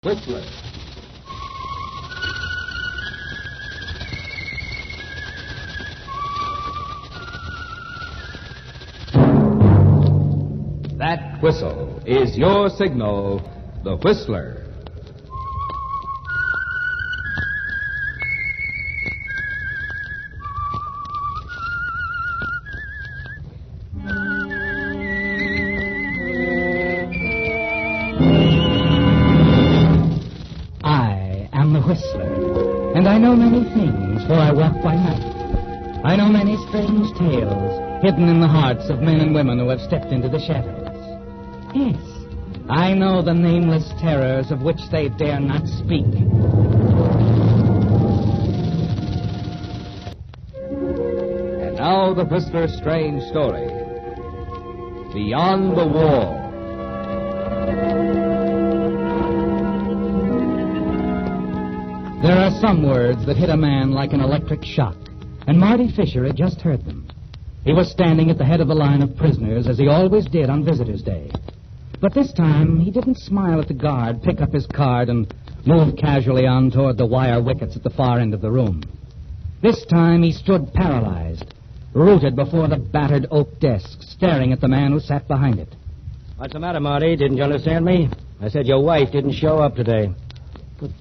Whistler. That whistle is your signal, the Whistler. I am the Whistler, and I know many things, for I walk by night. I know many strange tales hidden in the hearts of men and women who have stepped into the shadows. Yes, I know the nameless terrors of which they dare not speak. And now the Whistler's strange story. Beyond the Wall. There are some words that hit a man like an electric shock, and Marty Fisher had just heard them. He was standing at the head of the line of prisoners, as he always did on Visitors' Day. But this time, he didn't smile at the guard, pick up his card, and move casually on toward the wire wickets at the far end of the room. This time, he stood paralyzed, rooted before the battered oak desk, staring at the man who sat behind it. What's the matter, Marty? Didn't you understand me? I said your wife didn't show up today. But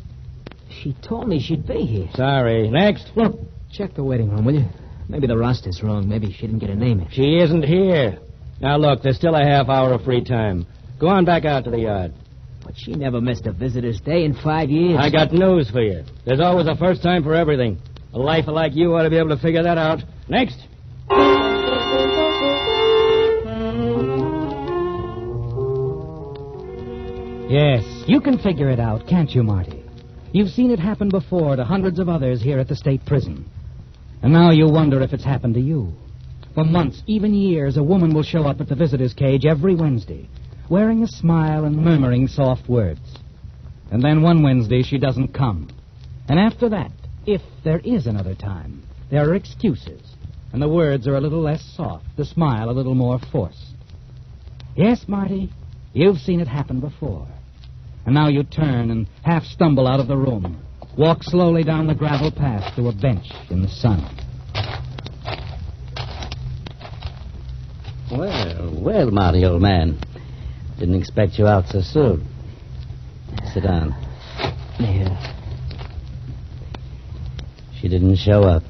she told me she'd be here. Sorry. Next. Look, check the waiting room, will you? Maybe the roster's wrong. Maybe she didn't get a name in. She isn't here. Now, look, there's still a half hour of free time. Go on back out to the yard. But she never missed a visitor's day in 5 years. I got news for you. There's always a first time for everything. A lifer like you ought to be able to figure that out. Next. Yes, you can figure it out, can't you, Marty? You've seen it happen before to hundreds of others here at the state prison. And now you wonder if it's happened to you. For months, even years, a woman will show up at the visitor's cage every Wednesday, wearing a smile and murmuring soft words. And then one Wednesday she doesn't come. And after that, if there is another time, there are excuses, and the words are a little less soft, the smile a little more forced. Yes, Marty, you've seen it happen before. And now you turn and half stumble out of the room, walk slowly down the gravel path to a bench in the sun. Well, Marty, old man. Didn't expect you out so soon. Sit down. Yeah. She didn't show up,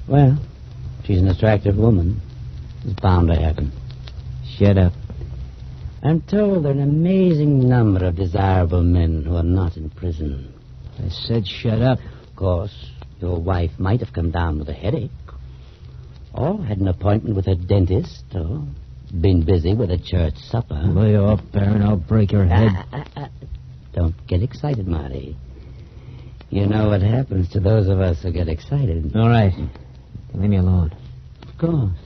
Well, she's an attractive woman. It's bound to happen. Shut up. I'm told there are an amazing number of desirable men who are not in prison. I said shut up. Of course, your wife might have come down with a headache, or had an appointment with a dentist, or been busy with a church supper. Lay off, Baron. I'll break your head. Don't get excited, Marty. You know what happens to those of us who get excited. All right. Leave me alone. Of course.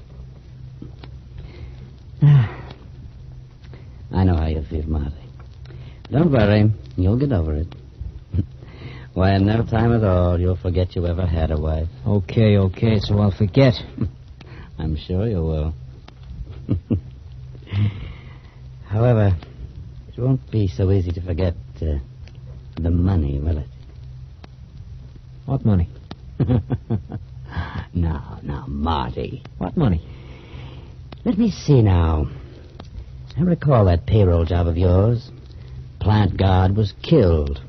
I know how you feel, Marty. Don't worry. You'll get over it. Why, in no time at all, you'll forget you ever had a wife. Okay, so I'll forget. I'm sure you will. However, it won't be so easy to forget the money, will it? What money? Now, Marty. What money? Let me see now. I recall that payroll job of yours. Plant guard was killed.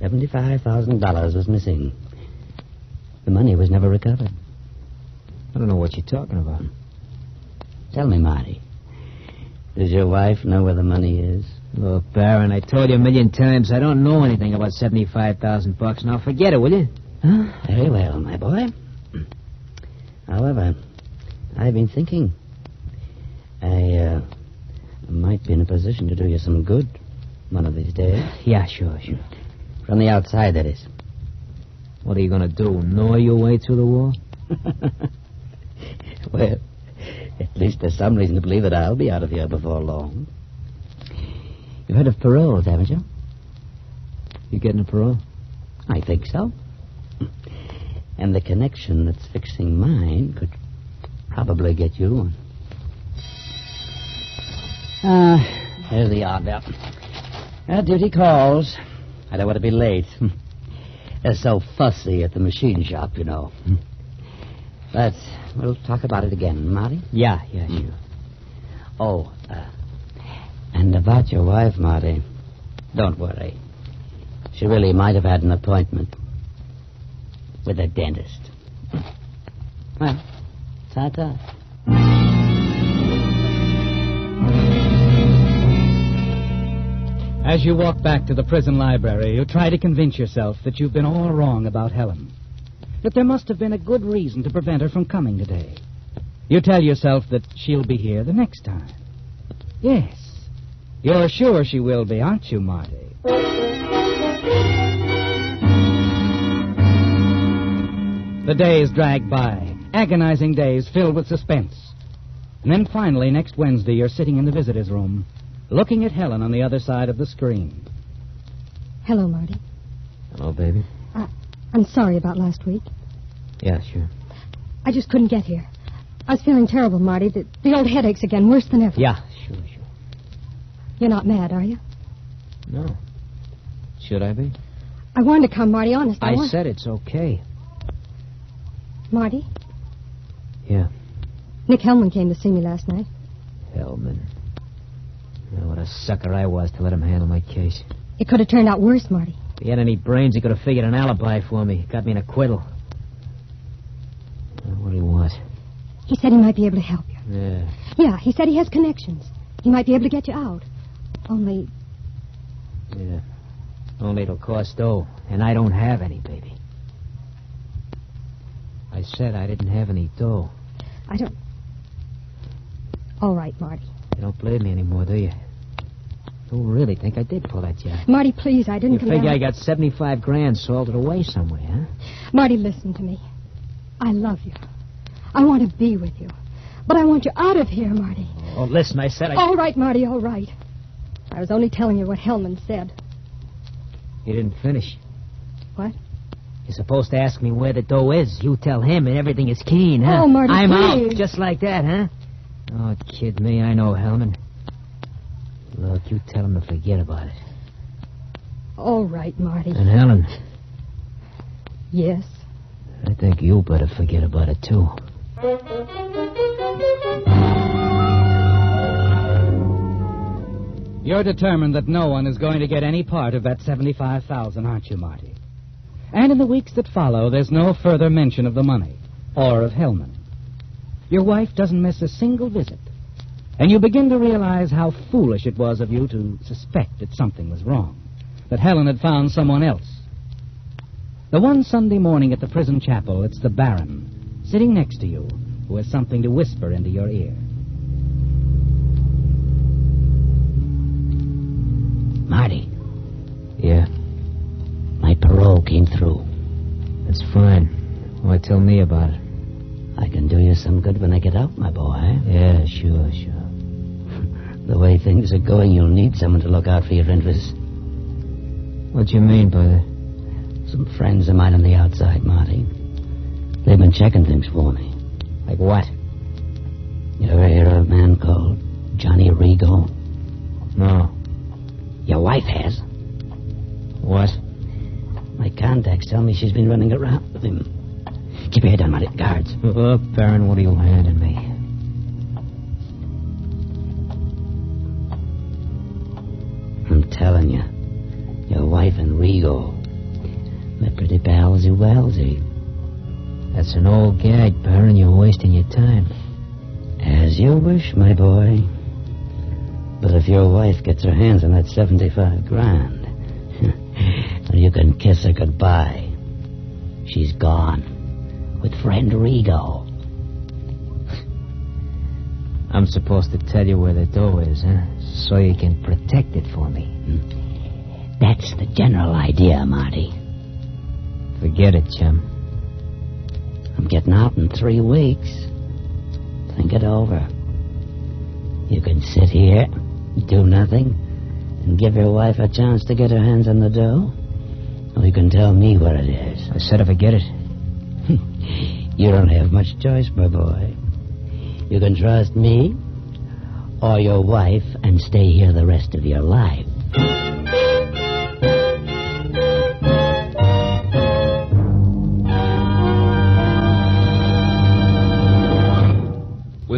$75,000 was missing. The money was never recovered. I don't know what you're talking about. Tell me, Marty. Does your wife know where the money is? Look, Baron, I told you a million times I don't know anything about $75,000. Now forget it, will you? Very well, my boy. However, I've been thinking. I might be in a position to do you some good one of these days. Yeah, sure. From the outside, that is. What are you going to do, gnaw your way through the wall? Well, at least there's some reason to believe that I'll be out of here before long. You've heard of paroles, haven't you? You getting a parole? I think so. And the connection that's fixing mine could probably get you one. Here's the yard bell. Duty calls. I don't want to be late. They're so fussy at the machine shop, you know. But we'll talk about it again, Marty. Yeah, sure. Oh, and about your wife, Marty, don't worry. She really might have had an appointment with a dentist. Well, ta-ta. As you walk back to the prison library, you try to convince yourself that you've been all wrong about Helen. That there must have been a good reason to prevent her from coming today. You tell yourself that she'll be here the next time. Yes. You're sure she will be, aren't you, Marty? The days drag by, agonizing days filled with suspense. And then finally, next Wednesday, you're sitting in the visitor's room, looking at Helen on the other side of the screen. Hello, Marty. Hello, baby. I'm sorry about last week. Yeah, sure. I just couldn't get here. I was feeling terrible, Marty. The old headaches again, worse than ever. Yeah, sure. You're not mad, are you? No. Should I be? I wanted to come, Marty, honest. I said it's okay. Marty? Yeah. Nick Hellman came to see me last night. Hellman. Oh, what a sucker I was to let him handle my case. It could have turned out worse, Marty. If he had any brains, he could have figured an alibi for me. Got me an acquittal. What do you want? He said he might be able to help you. Yeah. Yeah, he said he has connections. He might be able to get you out. Only... Yeah. Only it'll cost dough. And I don't have any, baby. I said I didn't have any dough. I don't... All right, Marty. You don't believe me anymore, do you? You really think I did pull that job? Marty, please, I didn't You come figure down... I got 75 grand salted away somewhere, huh? Marty, listen to me. I love you. I want to be with you. But I want you out of here, Marty. Oh, listen, I said I... All right, Marty, all right. I was only telling you what Hellman said. You didn't finish. What? You're supposed to ask me where the dough is. You tell him and everything is keen, huh? Oh, Marty, I'm please. out. Just like that, huh? Oh, kid me, I know Hellman. Look, you tell him to forget about it. All right, Marty. And Helen, Yes. I think you better forget about it, too. You're determined that no one is going to get any part of that $75,000, aren't you, Marty? And in the weeks that follow, there's no further mention of the money or of Hellman. Your wife doesn't miss a single visit. And you begin to realize how foolish it was of you to suspect that something was wrong, that Helen had found someone else. The one Sunday morning at the prison chapel, it's the Baron, sitting next to you, who has something to whisper into your ear. Marty, Yeah, my parole came through. that's fine. Why tell me about it? I can do you some good when I get out, my boy. Yeah, sure. The way things are going, you'll need someone to look out for your interests. What do you mean by that? Some friends of mine on the outside, Marty. They've been checking things for me. Like what? You ever hear of a man called Johnny Rigo? No. Your wife has. What? My contacts tell me she's been running around with him. Keep your head down, Marty. Guards. Oh, Baron, what are you handing me? I'm telling you, your wife and Rigo, they're pretty palsy-walsy. That's an old gag, Baron. You're wasting your time. As you wish, my boy. But if your wife gets her hands on that 75 grand, you can kiss her goodbye. She's gone with friend Rigo. I'm supposed to tell you where the dough is, huh? So you can protect it for me. That's the general idea, Marty. Forget it, chum. I'm getting out in 3 weeks. Think it over. You can sit here, do nothing, and give your wife a chance to get her hands on the dough. Or you can tell me where it is. I said forget it. You don't have much choice, my boy. You can trust me or your wife and stay here the rest of your life.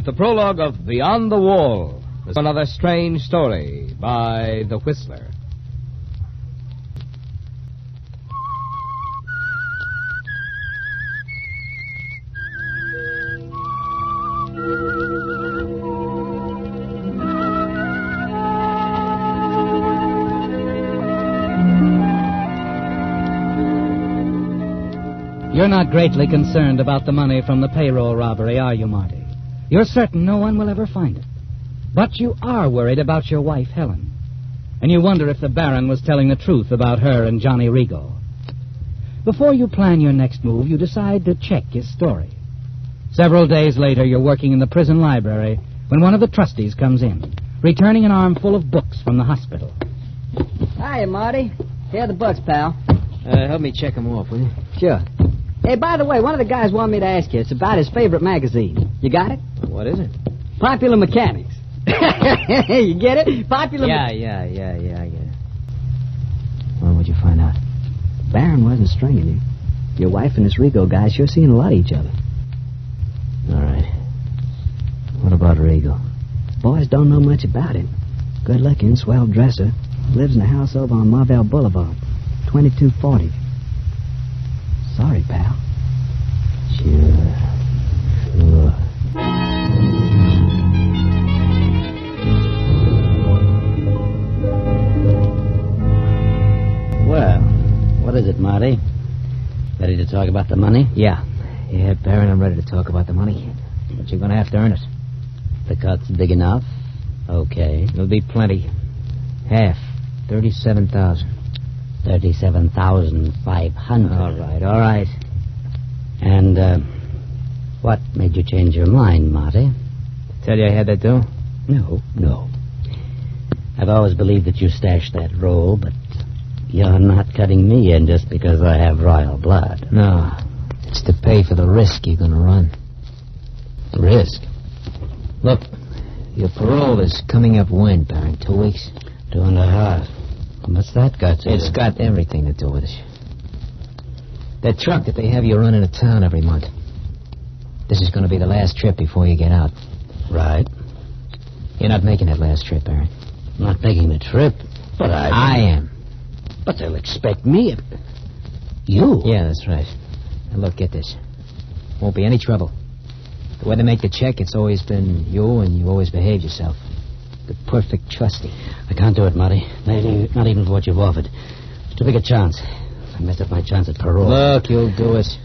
with the prologue of Beyond the Wall, another strange story by The Whistler. You're not greatly concerned about the money from the payroll robbery, are you, Marty? You're certain no one will ever find it. But you are worried about your wife, Helen. And you wonder if the Baron was telling the truth about her and Johnny Rigo. Before you plan your next move, you decide to check his story. Several days later, you're working in the prison library when one of the trustees comes in, returning an armful of books from the hospital. Hiya, Marty. Here are the books, pal. Help me check them off, will you? Sure. Hey, by the way, one of the guys wanted me to ask you. It's about his favorite magazine. You got it? What is it? Popular Mechanics. You get it? Popular Yeah, I get it. Well, what'd you find out? Baron wasn't stringing you. Your wife and this Rigo guy sure seeing a lot of each other. All right. What about Rigo? Boys don't know much about him. Good-looking, swell dresser. Lives in a house over on Marvell Boulevard. 2240. Sorry, pal. Sure. Well, what is it, Marty? Ready to talk about the money? Yeah, Baron, I'm ready to talk about the money. But you're going to have to earn it. The cut's big enough? Okay. It'll be plenty. Half. 37,000. 37,500. All right. And, what made you change your mind, Marty? Tell you I had that too? No. I've always believed that you stashed that roll, but you're not cutting me in just because I have royal blood. No. It's to pay for the risk you're going to run. Risk? Look, your parole is coming up when, Baron? 2 weeks? 2.5. What's that got to It's do? got everything to do with it. That truck that they have you running to town every month. This is going to be the last trip before you get out. Right. You're not making that last trip, Baron. Not making the trip, but I am. But they'll expect me. You? Yeah, that's right. Now, look, get this. Won't be any trouble. The way they make the check, it's always been you, and you always behaved yourself. The perfect trustee. I can't do it, Marty. Not even for what you've offered. It's too big a chance. I messed up my chance at parole. Look, you'll do it.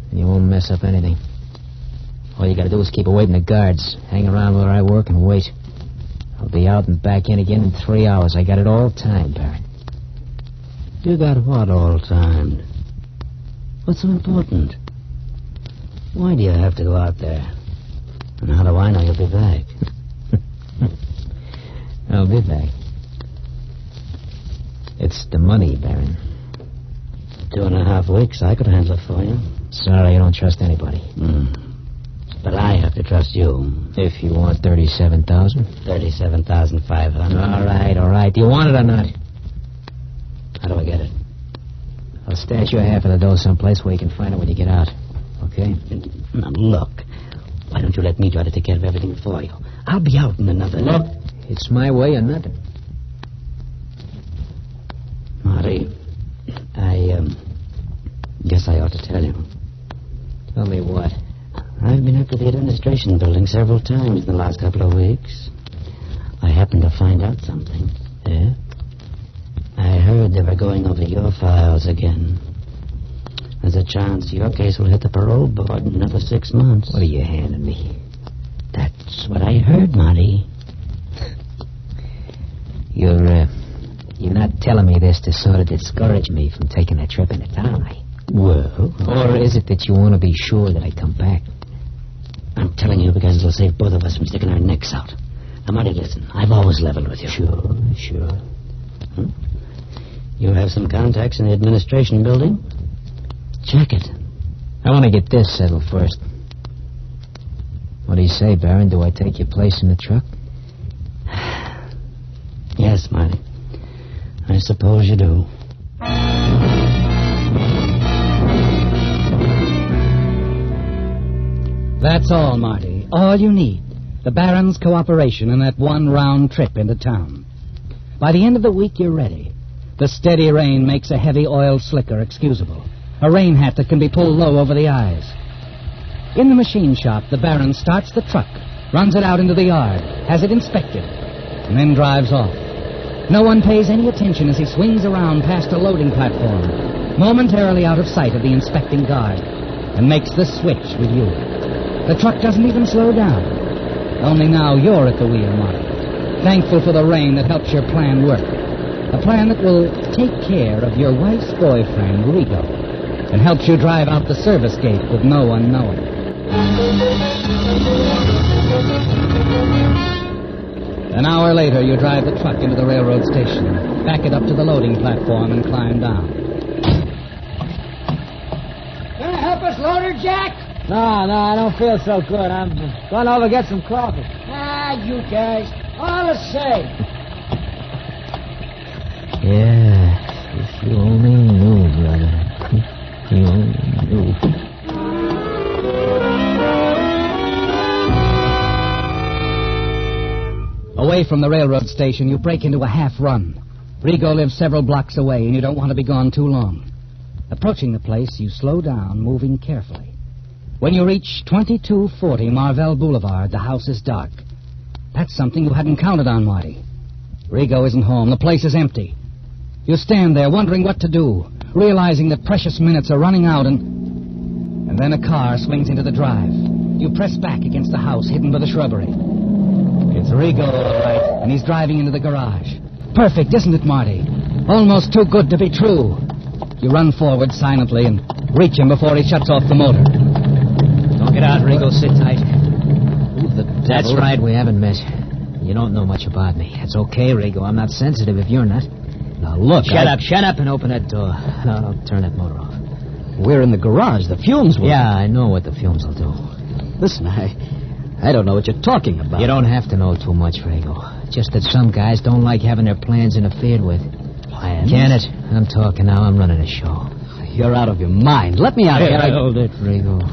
And you won't mess up anything. All you gotta do is keep awaiting the guards. Hang around where I work and wait. I'll be out and back in again in 3 hours. I got it all timed, Baron. You got what all timed? What's so important? Why do you have to go out there? And how do I know you'll be back? I'll be back. It's the money, Baron. 2.5 weeks, I could handle it for you. Sorry, I don't trust anybody. But I have to trust you. If you want 37,000. 37,500. All right. Do you want it or not? How do I get it? I'll stash you half of the dough someplace where you can find it when you get out. Okay? Now, look. Why don't you let me try to take care of everything for you? I'll be out in another... Look, it's my way or nothing. Marty, I guess I ought to tell you. Tell me what? I've been up to the administration building several times in the last couple of weeks. I happened to find out something. Yeah? I heard they were going over your files again. There's a chance your case will hit the parole board in another 6 months. What are you handing me? That's what I heard, Marty. You're not telling me this to sort of discourage me from taking that trip into town, eh? Well... Or is it that you want to be sure that I come back? I'm telling you because it'll save both of us from sticking our necks out. Now, Marty, listen. I've always leveled with you. Sure. You have some contacts in the administration building? Check it. I want to get this settled first. What do you say, Baron? Do I take your place in the truck? Yes, Marty. I suppose you do. That's all, Marty. All you need. The Baron's cooperation in that one round trip into town. By the end of the week, you're ready. The steady rain makes a heavy oil slicker excusable. A rain hat that can be pulled low over the eyes. In the machine shop, the Baron starts the truck, runs it out into the yard, has it inspected, and then drives off. No one pays any attention as he swings around past a loading platform, momentarily out of sight of the inspecting guard, and makes the switch with you. The truck doesn't even slow down. Only now you're at the wheel, Marty, thankful for the rain that helps your plan work. A plan that will take care of your wife's boyfriend, Rigo, and helps you drive out the service gate with no one knowing. An hour later, you drive the truck into the railroad station, back it up to the loading platform, and climb down. Gonna help us load her, Jack? No, I don't feel so good. I'm going over to get some coffee. Ah, you guys. All the same. Yeah, if you only knew, brother. You only knew. Away from the railroad station, you break into a half-run. Rigo lives several blocks away, and you don't want to be gone too long. Approaching the place, you slow down, moving carefully. When you reach 2240 Marvell Boulevard, the house is dark. That's something you hadn't counted on, Marty. Rigo isn't home. The place is empty. You stand there, wondering what to do, realizing that precious minutes are running out, and then a car swings into the drive. You press back against the house, hidden by the shrubbery. It's Rigo, all right, and he's driving into the garage. Perfect, isn't it, Marty? Almost too good to be true. You run forward silently and reach him before he shuts off the motor. Don't get out, Rigo. Sit tight. That's devil. right, we haven't met. You don't know much about me. It's okay, Rigo. I'm not sensitive if you're not. Now, look, Shut up, and open that door. No, turn that motor off. We're in the garage. The fumes will... Yeah, I know what the fumes will do. Listen, I don't know what you're talking about. You don't have to know too much, Rigo. Just that some guys don't like having their plans interfered with. Plans? Kenneth, I'm talking now. I'm running a show. You're out of your mind. Let me out of here. Hold it, Rigo.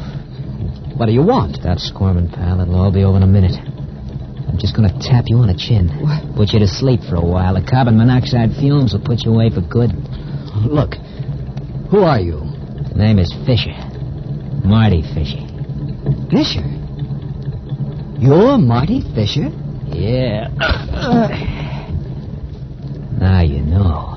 What do you want? Stop squirming, pal. It'll all be over in a minute. I'm just going to tap you on the chin. What? Put you to sleep for a while. The carbon monoxide fumes will put you away for good. Look, who are you? The name is Fisher. Marty Fisher. Fisher? You're Marty Fisher? Yeah. Now you know.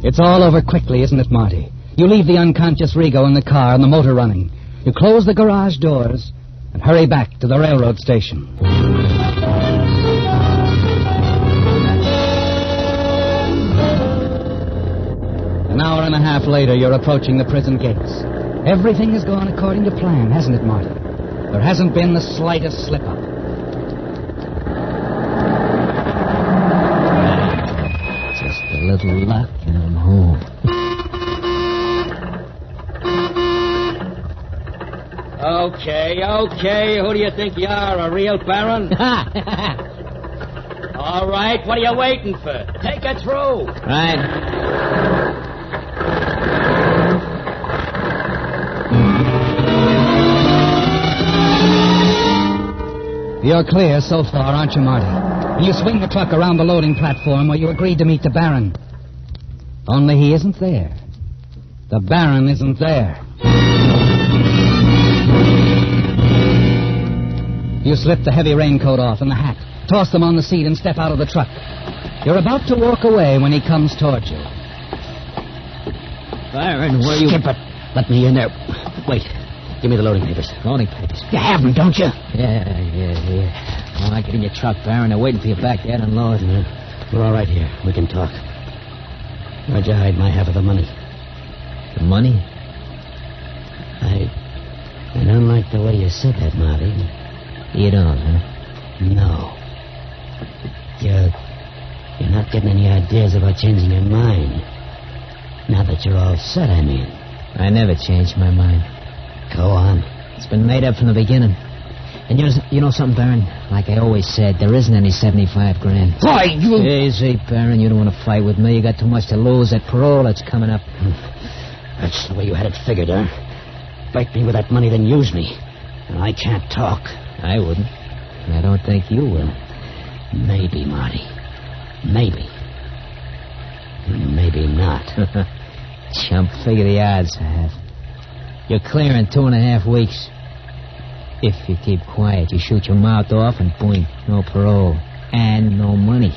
It's all over quickly, isn't it, Marty? You leave the unconscious Rigo in the car and the motor running. You close the garage doors and hurry back to the railroad station. An hour and a half later, you're approaching the prison gates. Everything has gone according to plan, hasn't it, Marty? There hasn't been the slightest slip-up. Just a little luck and I'm home. Okay. Who do you think you are, a real baron? All right, what are you waiting for? Take her through. Right. You're clear so far, aren't you, Marty? You swing the truck around the loading platform where you agreed to meet the Baron. Only he isn't there. The Baron isn't there. You slip the heavy raincoat off and the hat, toss them on the seat, and step out of the truck. You're about to walk away when he comes towards you. Baron, where you... Skip it. Let me in there. Wait. Give me the loading papers. Loading papers. You have them, don't you? Yeah. Well, I get in your truck, Baron. They're waiting for you back there to unload. We're all right here. We can talk. Where'd you hide my half of the money? The money? I don't like the way you said that, Marty. You don't, huh? No. You're not getting any ideas about changing your mind. Now that you're all set, I mean. I never changed my mind. Go on. It's been made up from the beginning. And you know something, Baron? Like I always said, there isn't any 75 grand. Why, you... Easy, Baron. You don't want to fight with me. You got too much to lose. That parole that's coming up. That's the way you had it figured, huh? exploit me with that money than use me. And I can't talk. I wouldn't. And I don't think you will. Maybe, Marty. Maybe. Maybe not. Chump, figure the odds I have. You're clear in 2.5 weeks. If you keep quiet, you shoot your mouth off and boing, no parole. And no money.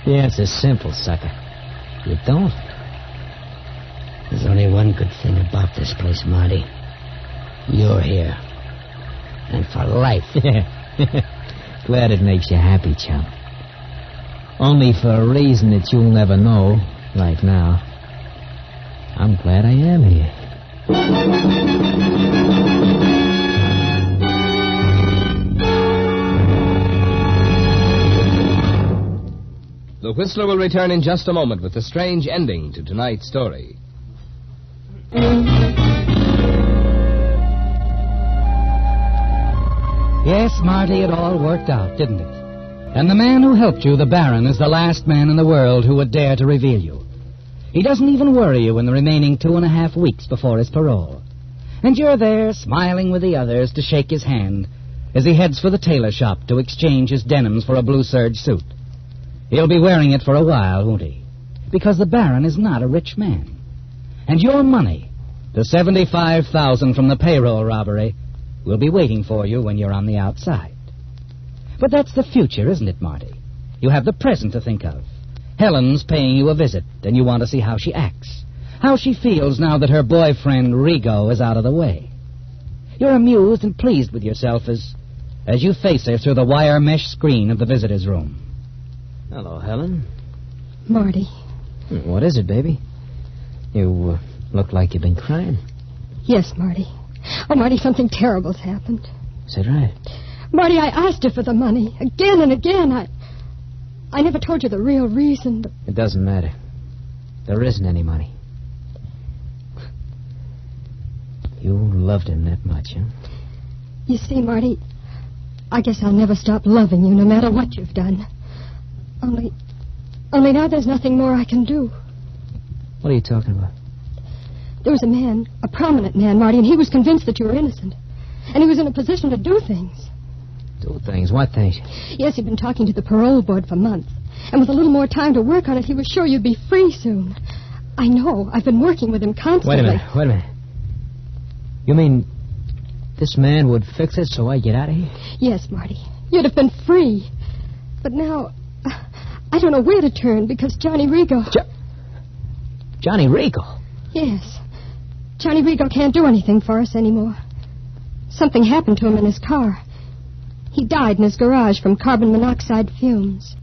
The answer's simple, sucker. You don't? There's only one good thing about this place, Marty. You're here. And for life. Glad it makes you happy, chump. Only for a reason that you'll never know, like now. I'm glad I am here. The Whistler will return in just a moment with the strange ending to tonight's story. Yes, Marty, it all worked out, didn't it? And the man who helped you, the Baron, is the last man in the world who would dare to reveal you. He doesn't even worry you in the remaining 2.5 weeks before his parole. And you're there, smiling with the others, to shake his hand as he heads for the tailor shop to exchange his denims for a blue serge suit. He'll be wearing it for a while, won't he? Because the Baron is not a rich man. And your money, the $75,000 from the payroll robbery, will be waiting for you when you're on the outside. But that's the future, isn't it, Marty? You have the present to think of. Helen's paying you a visit, and you want to see how she acts, how she feels now that her boyfriend, Rigo, is out of the way. You're amused and pleased with yourself as you face her through the wire mesh screen of the visitor's room. Hello, Helen. Marty. What is it, baby? You look like you've been crying. Yes, Marty. Oh, Marty, something terrible's happened. Is that right? Marty, I asked her for the money again and again. I never told you the real reason. But... It doesn't matter. There isn't any money. You loved him that much, huh? You see, Marty, I guess I'll never stop loving you no matter what you've done. Only now there's nothing more I can do. What are you talking about? There was a man, a prominent man, Marty, and he was convinced that you were innocent. And he was in a position to do things. Do things? What things? Yes, he'd been talking to the parole board for months. And with a little more time to work on it, he was sure you'd be free soon. I know. I've been working with him constantly. Wait a minute. You mean this man would fix it so I get out of here? Yes, Marty. You'd have been free. But now, I don't know where to turn because Johnny Rigo... Johnny Rigo? Yes. Johnny Rigo can't do anything for us anymore. Something happened to him in his car. He died in his garage from carbon monoxide fumes.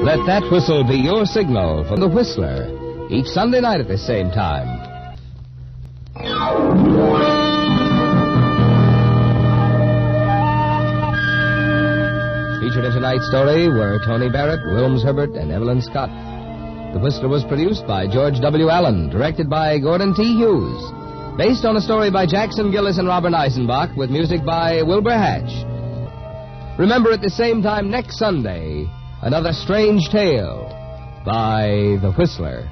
Let that whistle be your signal from the Whistler, each Sunday night at the same time. Featured in tonight's story were Tony Barrett, Wilms Herbert, and Evelyn Scott. The Whistler was produced by George W. Allen, directed by Gordon T. Hughes, based on a story by Jackson Gillis and Robert Eisenbach, with music by Wilbur Hatch. Remember, at the same time next Sunday, another strange tale by The Whistler.